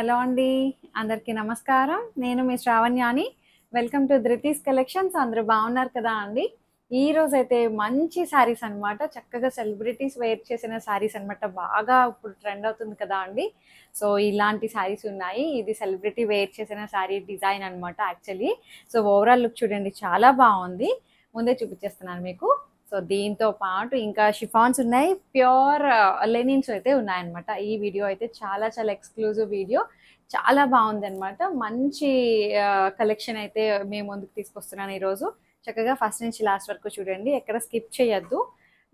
Hello అండి. అందరికీ నమస్కారం. నేను మీ శ్రావణ్యాని. Welcome to Dhruti's collections. అందరూ బాగున్నారు కదా అండి? ఈరోజైతే మంచి శారీస్ అనమాట. చక్కగా సెలబ్రిటీస్ వేర్ చేసిన శారీస్ అనమాట. బాగా ఇప్పుడు ట్రెండ్ అవుతుంది కదా అండి. సో, ఇలాంటి శారీస్ ఉన్నాయి. ఇది సెలబ్రిటీ వేర్ చేసిన శారీ డిజైన్ అనమాట యాక్చువల్లీ. సో, ఓవరాల్ లుక్ చూడండి చాలా బాగుంది. ముందే చూపించేస్తున్నాను మీకు. సో, దీంతో పాటు ఇంకా షిఫాన్స్ ఉన్నాయి. ప్యూర్ లెనిన్స్ అయితే ఉన్నాయన్నమాట. ఈ వీడియో అయితే చాలా చాలా ఎక్స్క్లూజివ్ వీడియో. చాలా బాగుందన్నమాట. మంచి కలెక్షన్ అయితే మేము ముందుకు తీసుకొస్తున్నాను ఈరోజు. చక్కగా ఫస్ట్ నుంచి లాస్ట్ వరకు చూడండి. ఎక్కడ స్కిప్ చేయొద్దు.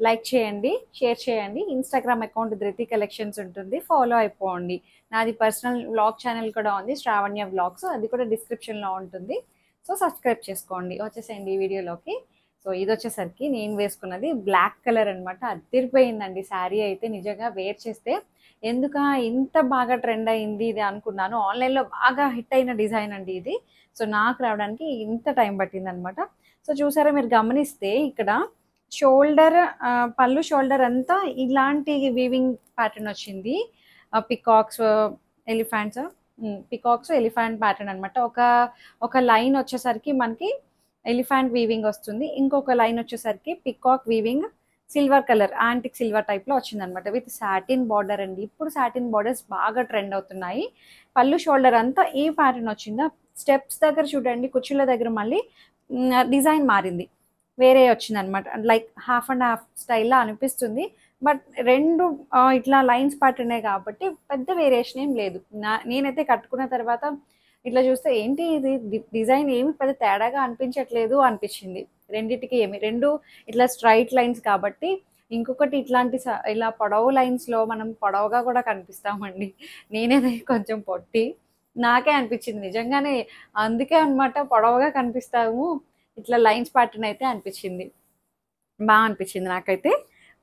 లైక్ చేయండి, షేర్ చేయండి. ఇన్స్టాగ్రామ్ అకౌంట్ ధృతి కలెక్షన్స్ ఉంటుంది, ఫాలో అయిపోండి. నాది పర్సనల్ వ్లాగ్ ఛానల్ కూడా ఉంది, శ్రావణ్య వ్లాగ్స్. అది కూడా డిస్క్రిప్షన్లో ఉంటుంది. సో సబ్స్క్రైబ్ చేసుకోండి. వచ్చేసేయండి ఈ వీడియోలోకి. సో ఇది వచ్చేసరికి నేను వేసుకున్నది బ్లాక్ కలర్ అనమాట. అదిరిపోయిందండి శారీ అయితే. నిజంగా వేర్ చేస్తే ఎందుక ఇంత బాగా ట్రెండ్ అయింది ఇది అనుకున్నాను. ఆన్లైన్లో బాగా హిట్ అయిన డిజైన్ అండి ఇది. సో నాకు రావడానికి ఇంత టైం పట్టింది అనమాట. సో చూసారా, మీరు గమనిస్తే ఇక్కడ షోల్డర్, పళ్ళు షోల్డర్ అంతా ఇలాంటి వీవింగ్ ప్యాటర్న్ వచ్చింది. Peacocks, elephants, peacocks elephant pattern అనమాట. ఒక లైన్ వచ్చేసరికి మనకి ఎలిఫెంట్ వీవింగ్ వస్తుంది. ఇంకొక లైన్ వచ్చేసరికి peacock weaving silver colour, antique silver టైప్లో వచ్చిందనమాట. విత్ సాటిన్ బార్డర్ అండి. ఇప్పుడు సాటిన్ బార్డర్స్ బాగా ట్రెండ్ అవుతున్నాయి. పళ్ళు షోల్డర్ అంతా ఈ ప్యాటర్న్ వచ్చిందా. స్టెప్స్ దగ్గర చూడండి, కుర్చీల దగ్గర మళ్ళీ డిజైన్ మారింది, వేరే వచ్చింది అనమాట. లైక్ హాఫ్ అండ్ హాఫ్ స్టైల్లో అనిపిస్తుంది. బట్ రెండు ఇట్లా లైన్స్ ప్యాటర్నే కాబట్టి పెద్ద వేరియేషన్ ఏం లేదు. నేనైతే కట్టుకున్న తర్వాత ఇట్లా చూస్తే ఏంటి ఇది డిజైన్ ఏమి పెద్ద తేడాగా అనిపించట్లేదు అనిపించింది. రెండిటికి రెండు ఇట్లా స్ట్రైట్ లైన్స్ కాబట్టి. ఇంకొకటి ఇట్లాంటి ఇలా పొడవు లైన్స్లో మనం పొడవుగా కూడా కనిపిస్తామండి. నేనేది కొంచెం పొట్టి, నాకే అనిపించింది నిజంగానే. అందుకే అనమాట పొడవుగా కనిపిస్తాము ఇట్లా లైన్స్ ప్యాటర్న్ అయితే అనిపించింది. బాగా అనిపించింది నాకైతే.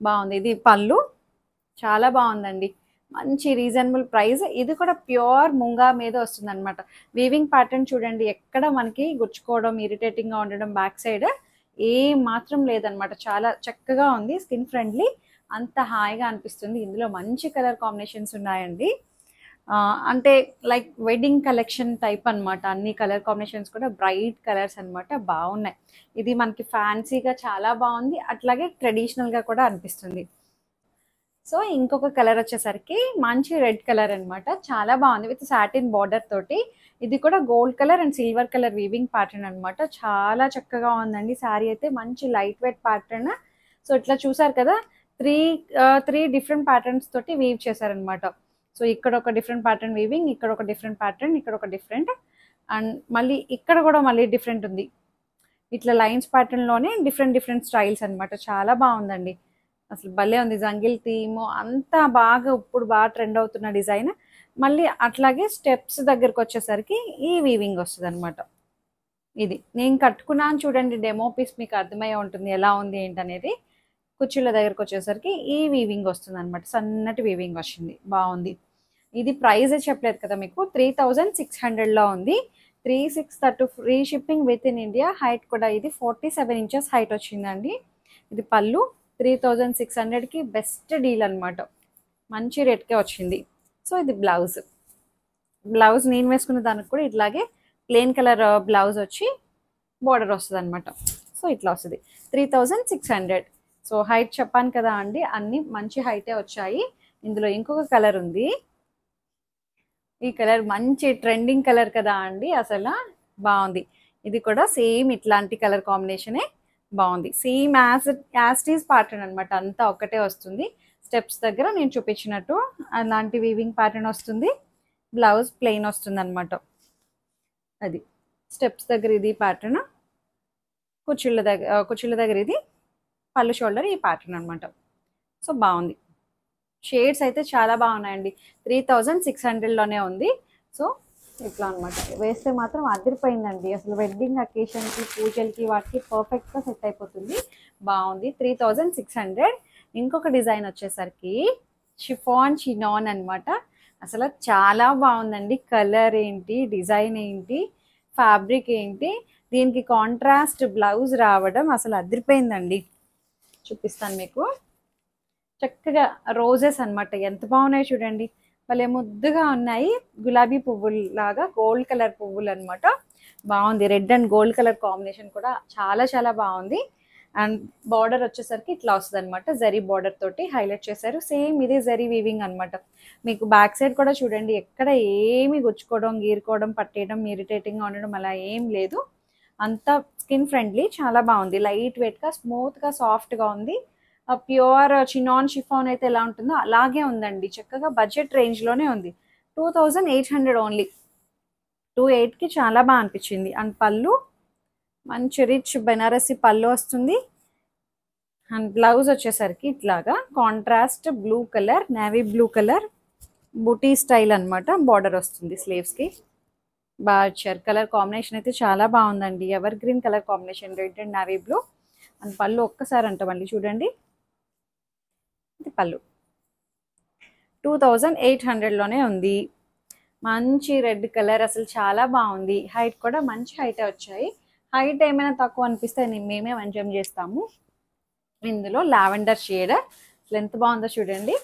బాగుంది. ఇది పళ్ళు చాలా బాగుందండి. మంచి రీజనబుల్ ప్రైస్. ఇది కూడా ప్యూర్ ముంగా మీద వస్తుంది అనమాట. వీవింగ్ ప్యాటర్న్ చూడండి, ఎక్కడ మనకి గుచ్చుకోవడం, ఇరిటేటింగ్గా ఉండడం బ్యాక్ సైడ్ ఏ మాత్రం లేదనమాట. చాలా చక్కగా ఉంది, స్కిన్ ఫ్రెండ్లీ, అంత హాయిగా అనిపిస్తుంది. ఇందులో మంచి కలర్ కాంబినేషన్స్ ఉన్నాయండి. అంటే లైక్ వెడ్డింగ్ కలెక్షన్ టైప్ అనమాట. అన్ని కలర్ కాంబినేషన్స్ కూడా బ్రైట్ కలర్స్ అనమాట, బాగున్నాయి. ఇది మనకి ఫ్యాన్సీగా చాలా బాగుంది, అట్లాగే ట్రెడిషనల్గా కూడా అనిపిస్తుంది. సో ఇంకొక కలర్ వచ్చేసరికి మంచి రెడ్ కలర్ అనమాట. చాలా బాగుంది విత్ సాటిన్ బార్డర్ తోటి. ఇది కూడా gold colour and silver colour weaving pattern అనమాట. చాలా చక్కగా ఉందండి శారీ అయితే. మంచి లైట్ వెయిట్ ప్యాటర్న్. సో ఇట్లా చూసారు కదా, త్రీ డిఫరెంట్ ప్యాటర్న్స్ తోటి వీవ్ చేశారనమాట. సో ఇక్కడ ఒక డిఫరెంట్ ప్యాటర్న్ వీవింగ్, ఇక్కడ ఒక డిఫరెంట్ ప్యాటర్న్, ఇక్కడ ఒక డిఫరెంట్, అండ్ మళ్ళీ ఇక్కడ కూడా మళ్ళీ డిఫరెంట్ ఉంది. ఇట్లా లైన్స్ ప్యాటర్న్లోనే డిఫరెంట్ డిఫరెంట్ స్టైల్స్ అనమాట. చాలా బాగుందండి. అసలు భలే ఉంది. జంగిల్ థీమ్ అంతా బాగా ఇప్పుడు బాగా ట్రెండ్ అవుతున్న డిజైన్. మళ్ళీ అట్లాగే స్టెప్స్ దగ్గరకు వచ్చేసరికి ఈ వీవింగ్ వస్తుంది అనమాట. ఇది నేను కట్టుకున్నాను చూడండి, డెమో పీస్, మీకు అర్థమయ్యే ఉంటుంది ఎలా ఉంది ఏంటనేది. కుర్చీల దగ్గరకు వచ్చేసరికి ఈ వీవింగ్ వస్తుంది అనమాట. సన్నటి వీవింగ్ వచ్చింది, బాగుంది. ఇది ప్రైజే చెప్పలేదు కదా మీకు. 3600లో ఉంది. 3630 free shipping with in India. Height కూడా ఇది 47 ఇంచెస్ హైట్ వచ్చిందండి. ఇది పళ్ళు. 3600కి బెస్ట్ డీల్ అనమాట. మంచి రేట్కే వచ్చింది. సో ఇది బ్లౌజ్. నేను వేసుకున్న దానికి కూడా ఇట్లాగే ప్లెయిన్ కలర్ బ్లౌజ్ వచ్చి బోర్డర్ వస్తుంది అనమాట. సో ఇట్లా వస్తుంది. 3600. సో హైట్ చెప్పాను కదా అండి, అన్ని మంచి హైటే వచ్చాయి. ఇందులో ఇంకొక కలర్ ఉంది. ఈ కలర్ మంచి ట్రెండింగ్ కలర్ కదా అండి, అసలు బాగుంది. ఇది కూడా సేమ్ ఇట్లాంటి కలర్ కాంబినేషనే, బాగుంది. సేమ్ యాస్టీస్ ప్యాటర్న్ అనమాట. అంతా ఒక్కటే వస్తుంది. స్టెప్స్ దగ్గర నేను చూపించినట్టు అలాంటి వీవింగ్ ప్యాటర్న్ వస్తుంది. బ్లౌజ్ ప్లెయిన్ వస్తుంది అనమాట. అది స్టెప్స్ దగ్గర ఇది ప్యాటర్న్, కుర్చీల దగ్గర ఇది పళ్ళు షోల్డర్ ఈ ప్యాటర్న్ అనమాట. సో బాగుంది. షేడ్స్ అయితే చాలా బాగున్నాయండి. 3600లోనే ఉంది. సో ఇట్లా అనమాట. వేస్తే మాత్రం అదిరిపోయిందండి. అసలు వెడ్డింగ్ అకేషన్కి, పూజలకి, వాటికి పర్ఫెక్ట్గా సెట్ అయిపోతుంది. బాగుంది. 3600. ఇంకొక డిజైన్ వచ్చేసరికి షిఫాన్ చినాన్ అనమాట. అసలు చాలా బాగుందండి. కలర్ ఏంటి, డిజైన్ ఏంటి, ఫ్యాబ్రిక్ ఏంటి, దీనికి కాంట్రాస్ట్ బ్లౌజ్ రావడం అసలు అదిరిపోయిందండి. చూపిస్తాను మీకు. చక్కగా రోజెస్ అనమాట, ఎంత బాగున్నాయి చూడండి. భలే ముద్దుగా ఉన్నాయి. గులాబీ పువ్వుల్లాగా గోల్డ్ కలర్ పువ్వులు అనమాట. బాగుంది. Red and gold colour combination కూడా చాలా చాలా బాగుంది. అండ్ బార్డర్ వచ్చేసరికి ఇట్లా వస్తుంది అనమాట. జరీ బార్డర్ తోటి హైలైట్ చేశారు. సేమ్ ఇదే జరీ వీవింగ్ అనమాట. మీకు బ్యాక్ సైడ్ కూడా చూడండి, ఎక్కడ ఏమి గుచ్చుకోవడం, గీరుకోవడం, పట్టేయడం, ఇరిటేటింగ్గా ఉండడం అలా ఏం లేదు. అంతా స్కిన్ ఫ్రెండ్లీ, చాలా బాగుంది. లైట్ వెయిట్గా, స్మూత్గా, సాఫ్ట్గా ఉంది. ప్యూర్ చినాన్ షిఫాన్ అయితే ఎలా ఉంటుందో అలాగే ఉందండి. చక్కగా బడ్జెట్ రేంజ్లోనే ఉంది. 2800 ఓన్లీ. 28కి చాలా బాగా అనిపించింది. అండ్ పళ్ళు మంచి రిచ్ బెనారసి పళ్ళు వస్తుంది. అండ్ బ్లౌజ్ వచ్చేసరికి ఇట్లాగా contrast blue colour, navy blue colour బుటీ స్టైల్ అనమాట. బార్డర్ వస్తుంది స్లీవ్స్కి. బాగా ఇచ్చారు. కలర్ కాంబినేషన్ అయితే చాలా బాగుందండి. Ever green colour combination, red and navy blue. And పళ్ళు ఒక్కసారి అంట మళ్ళీ చూడండి. ఇది పళ్ళు. 2800లోనే ఉంది. మంచి రెడ్ కలర్, అసలు చాలా బాగుంది. హైట్ కూడా మంచి హైట్ వచ్చాయి. హైట్ ఏమైనా తక్కువ అనిపిస్తే మేమే మెన్షన్ చేస్తాము. ఇందులో లావెండర్ షేడ్ ఎంత బాగుందో చూడండి.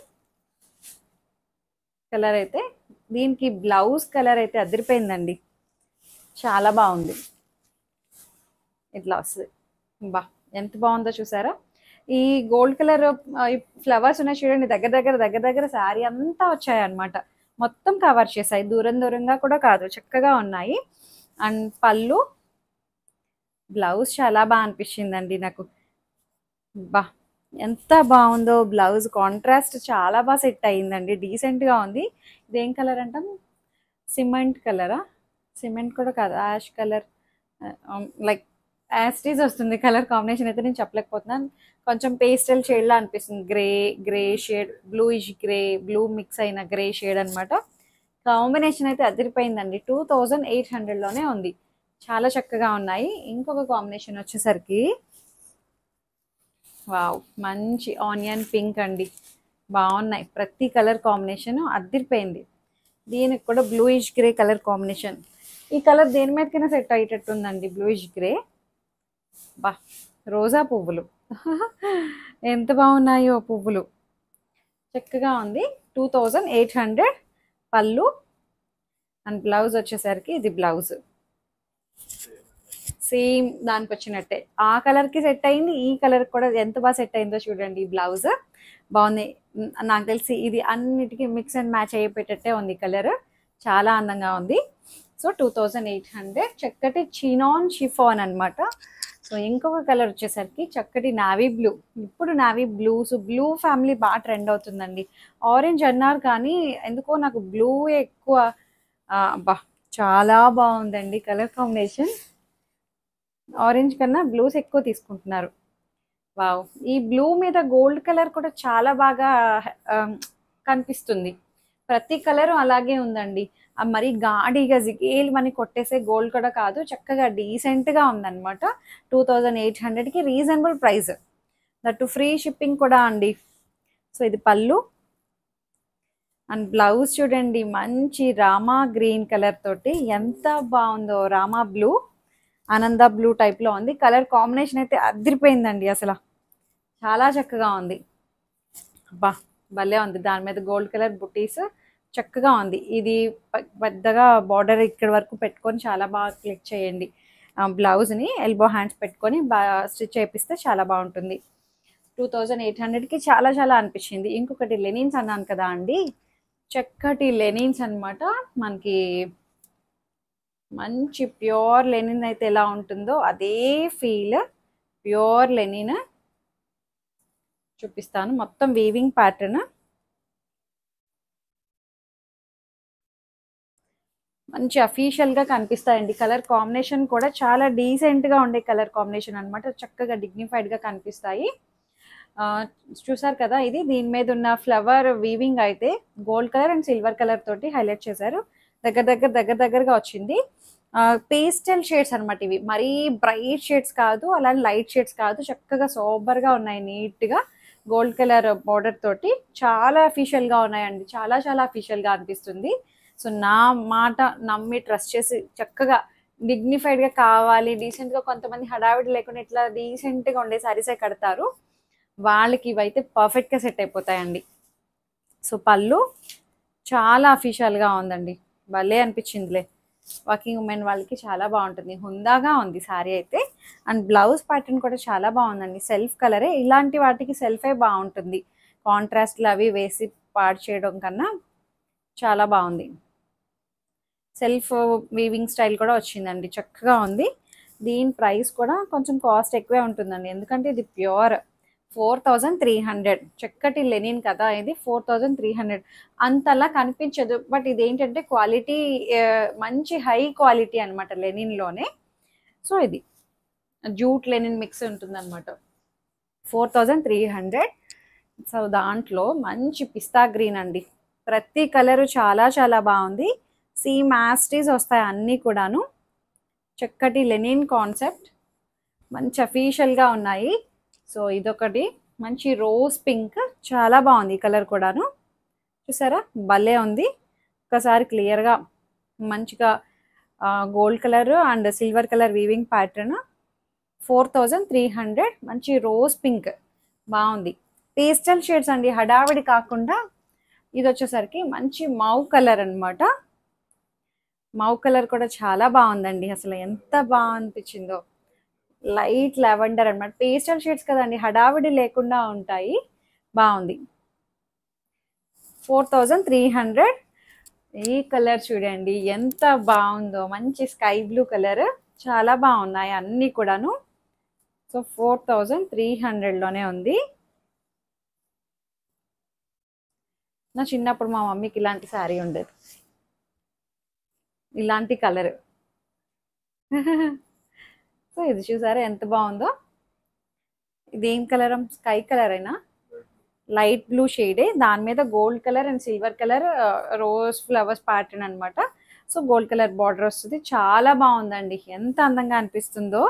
కలర్ అయితే దీనికి బ్లౌజ్ కలర్ అయితే అదిరిపోయిందండి. చాలా బాగుంది. ఇట్లా వస్తుంది. బా ఎంత బాగుందో చూసారా. ఈ గోల్డ్ కలర్ ఫ్లవర్స్ ఉన్నాయి చూడండి, దగ్గర దగ్గర శారీ అంతా వచ్చాయి అనమాట. మొత్తం కవర్ చేశాయి. దూరంగా కూడా కాదు, చక్కగా ఉన్నాయి. అండ్ పళ్ళు, బ్లౌజ్ చాలా బాగా అనిపించిందండి నాకు. బా ఎంత బాగుందో బ్లౌజ్. కాంట్రాస్ట్ చాలా బాగా సెట్ అయ్యిందండి. డీసెంట్గా ఉంది. ఇదేం కలర్ అంటాం? సిమెంట్ కలరా? సిమెంట్ కూడా కాదు, యాష్ కలర్. లైక్ యాస్టీస్ వస్తుంది కలర్ కాంబినేషన్ అయితే. నేను చెప్పలేకపోతున్నాను. కొంచెం పేస్టల్ షేడ్లా అనిపిస్తుంది. Grey shade, bluish grey, blue mix అయిన గ్రే షేడ్ అనమాట. కాంబినేషన్ అయితే అదిరిపోయిందండి. 2800లోనే ఉంది. చాలా చక్కగా ఉన్నాయి. ఇంకొక కాంబినేషన్ వచ్చేసరికి వావ్, మంచి ఆనియన్ పింక్ అండి. బాగున్నాయి. ప్రతి కలర్ కాంబినేషన్ అదిరిపోయింది. దీనికి కూడా బ్లూయిష్ గ్రే కలర్ కాంబినేషన్. ఈ కలర్ దేని మీదకైనా సెట్ అయ్యేటట్టు ఉందండి. Bluish grey. బా రోజా పువ్వులు ఎంత బాగున్నాయో పువ్వులు. చక్కగా ఉంది. 2800 పళ్ళు. అండ్ బ్లౌజ్ వచ్చేసరికి ఇది బ్లౌజ్. సేమ్ దానికి వచ్చినట్టే ఆ కలర్కి సెట్ అయింది. ఈ కలర్ కూడా ఎంత బాగా సెట్ అయిందో చూడండి. బ్లౌజ్ బాగుంది. నాకు తెలిసి ఇది అన్నిటికీ మిక్స్ అండ్ మ్యాచ్ అయిపోయేటట్టే ఉంది. కలర్ చాలా అందంగా ఉంది. సో 2800. చక్కటి చినాన్ షిఫాన్ అనమాట. సో ఇంకొక కలర్ వచ్చేసరికి చక్కటి నావీ బ్లూ. ఇప్పుడు నావీ బ్లూస్, బ్లూ ఫ్యామిలీ బాగా ట్రెండ్ అవుతుందండి. ఆరెంజ్ అన్నారు కానీ ఎందుకో నాకు బ్లూ ఎక్కువ. బా చాలా బాగుందండి కలర్ కాంబినేషన్. ఆరెంజ్ కన్నా బ్లూస్ ఎక్కువ తీసుకుంటున్నారు. వావ్, ఈ బ్లూ మీద గోల్డ్ కలర్ కూడా చాలా బాగా కనిపిస్తుంది. ప్రతి కలర్ అలాగే ఉందండి. మరి గాడిగా జిగేల్ మని కొట్టేసే గోల్డ్ కూడా కాదు, చక్కగా డీసెంట్గా ఉందన్నమాట. 2800కి reasonable price. That free shipping కూడా అండి. సో ఇది పళ్ళు. అండ్ బ్లౌజ్ చూడండి, మంచి రామా గ్రీన్ కలర్ తోటి ఎంత బాగుందో. రామా బ్లూ, ఆనంద బ్లూ టైప్లో ఉంది. కలర్ కాంబినేషన్ అయితే అదిరిపోయిందండి. అసలు చాలా చక్కగా ఉంది. అబ్బా భలే ఉంది. దాని మీద గోల్డ్ కలర్ బుటీస్ చక్కగా ఉంది. ఇది పెద్దగా బార్డర్ ఇక్కడ వరకు పెట్టుకొని చాలా బాగా క్లిక్ చేయండి. బ్లౌజ్ని ఎల్బో హ్యాండ్స్ పెట్టుకొని బాగా స్టిచ్ చేపిస్తే చాలా బాగుంటుంది. 2800కి చాలా చాలా అనిపించింది. ఇంకొకటి లెనిన్స్ అన్నాను కదా అండి, చక్కటి లెనిన్స్ అనమాట. మనకి మంచి ప్యూర్ లెనిన్ అయితే ఎలా ఉంటుందో అదే ఫీల్. ప్యూర్ లెనిన్ చూపిస్తాను. మొత్తం వీవింగ్ ప్యాటర్న్. మంచి అఫీషియల్గా కనిపిస్తాయండి. కలర్ కాంబినేషన్ కూడా చాలా డీసెంట్గా ఉండే కలర్ కాంబినేషన్ అనమాట. చక్కగా డిగ్నిఫైడ్గా కనిపిస్తాయి. చూసారు కదా, ఇది దీని మీద ఉన్న ఫ్లవర్ వీవింగ్ అయితే gold colour and silver colour తోటి హైలైట్ చేశారు. దగ్గరగా వచ్చింది. పేస్టల్ షేడ్స్ అనమాట ఇవి. మరీ బ్రైట్ షేడ్స్ కాదు, అలానే లైట్ షేడ్స్ కాదు. చక్కగా సోబర్గా ఉన్నాయి. నీట్గా గోల్డ్ కలర్ బార్డర్ తోటి చాలా అఫీషియల్గా ఉన్నాయండి. చాలా చాలా అఫీషియల్గా అనిపిస్తుంది. సో నా మాట నమ్మి ట్రస్ట్ చేసి చక్కగా డిగ్నిఫైడ్గా కావాలి, డీసెంట్గా, కొంతమంది హడావిడి లేకుండా ఇట్లా డీసెంట్గా ఉండే శారీసే కడతారు. వాళ్ళకి ఇవైతే పర్ఫెక్ట్గా సెట్ అయిపోతాయండి. సో పళ్ళు, చాలా అఫీషియల్గా ఉందండి, భలే అనిపించిందిలే. వర్కింగ్ ఉమెన్ వాళ్ళకి చాలా బాగుంటుంది, హుందాగా ఉంది శారీ అయితే. అండ్ బ్లౌజ్ ప్యాటర్న్ కూడా చాలా బాగుందండి, సెల్ఫ్ కలరే. ఇలాంటి వాటికి సెల్ఫే బాగుంటుంది, కాంట్రాస్ట్లు అవి వేసి పాడు చేయడం కన్నా చాలా బాగుంది. సెల్ఫ్ వీవింగ్ స్టైల్ కూడా వచ్చిందండి, చక్కగా ఉంది. దీని ప్రైస్ కూడా కొంచెం కాస్ట్ ఎక్కువే ఉంటుందండి, ఎందుకంటే ఇది ప్యూర్ 4300. చక్కటి లెనిన్ కదా ఇది, 4300. అంతలా కనిపించదు, బట్ ఇదేంటంటే క్వాలిటీ మంచి హై క్వాలిటీ అనమాట లెనిన్లోనే. సో ఇది జూట్ లెనిన్ మిక్స్ ఉంటుందన్నమాట. 4300. సో దాంట్లో మంచి పిస్తా గ్రీన్ అండి, ప్రతి కలరు చాలా చాలా బాగుంది. సేమ్ యాస్టీస్ వస్తాయి అన్నీ కూడాను. చక్కటి లెనిన్ కాన్సెప్ట్, మంచి అఫీషియల్గా ఉన్నాయి. సో ఇదొకటి మంచి రోజ్ పింక్, చాలా బాగుంది ఈ కలర్ కూడాను. చూసారా భలే ఉంది. ఒకసారి క్లియర్గా మంచిగా gold colour and silver colour weaving pattern. 4300. మంచి రోజ్ పింక్ బాగుంది. పేస్టల్ షేడ్స్ అండి, హడావిడి కాకుండా. ఇది వచ్చేసరికి మంచి మౌ కలర్ అనమాట. మౌ కలర్ కూడా చాలా బాగుందండి, అసలు ఎంత బాగా అనిపించిందో. లైట్ లెవెండర్ అనమాట, పేస్టల్ షేడ్స్ కదండి, హడావిడి లేకుండా ఉంటాయి. బాగుంది. 4300. ఈ కలర్ చూడండి ఎంత బాగుందో, మంచి స్కై బ్లూ కలర్, చాలా బాగున్నాయి అన్నీ కూడాను. సో 4300లోనే ఉంది. నా చిన్నప్పుడు మా మమ్మీకి ఇలాంటి శారీ ఉండేది, ఇలాంటి కలర్. సో ఇది చూసారా ఎంత బాగుందో. ఇది ఏం కలర్, స్కై కలర్ అయినా లైట్ బ్లూ షేడే, దాని మీద gold colour and silver colour rose flowers pattern అనమాట. సో గోల్డ్ కలర్ బార్డర్ వస్తుంది, చాలా బాగుందండి, ఎంత అందంగా అనిపిస్తుందో.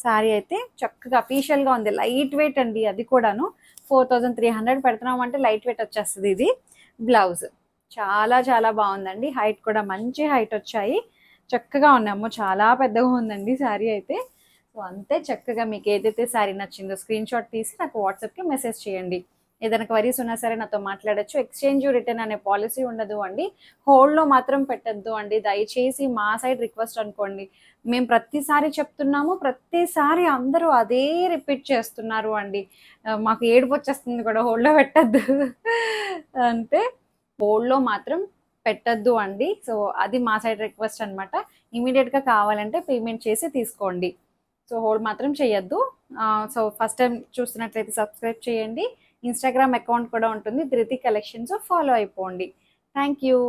శారీ అయితే చక్కగా అఫీషియల్గా ఉంది, లైట్ వెయిట్ అండి, అది కూడాను. 4300 పెడుతున్నాం అంటే లైట్ వెయిట్ వచ్చేస్తుంది. ఇది బ్లౌజ్ చాలా చాలా బాగుందండి, హైట్ కూడా మంచి హైట్ వచ్చాయి, చక్కగా ఉన్నాము. చాలా పెద్దగా ఉందండి శారీ అయితే. సో అంతే, చక్కగా మీకు ఏదైతే శారీ నచ్చిందో స్క్రీన్ షాట్ తీసి నాకు వాట్సాప్కి మెసేజ్ చేయండి. ఏదైనా క్వరీస్ ఉన్నా సరే నాతో మాట్లాడచ్చు. ఎక్స్చేంజ్ రిటర్న్ అనే పాలసీ ఉండదు అండి, హోల్డ్లో మాత్రం పెట్టద్దు అండి, దయచేసి మా సైడ్ రిక్వెస్ట్ అనుకోండి. మేము ప్రతిసారి చెప్తున్నాము, ప్రతిసారి అందరూ అదే రిపీట్ చేస్తున్నారు అండి. మాకు ఏడుపు వచ్చేస్తుంది కూడా, హోల్డ్లో పెట్టద్దు అంటే. హోల్డ్లో మాత్రం పెట్టద్దు అండి. సో అది మా సైడ్ రిక్వెస్ట్ అనమాట. ఇమీడియట్గా కావాలంటే పేమెంట్ చేసి తీసుకోండి, సో హోల్డ్ మాత్రం చేయొద్దు. సో ఫస్ట్ టైం చూస్తున్నట్లయితే సబ్స్క్రైబ్ చేయండి. ఇన్స్టాగ్రామ్ అకౌంట్ కూడా ఉంటుంది, ధృతి కలెక్షన్స్, ఫాలో అయిపోండి. Thank you.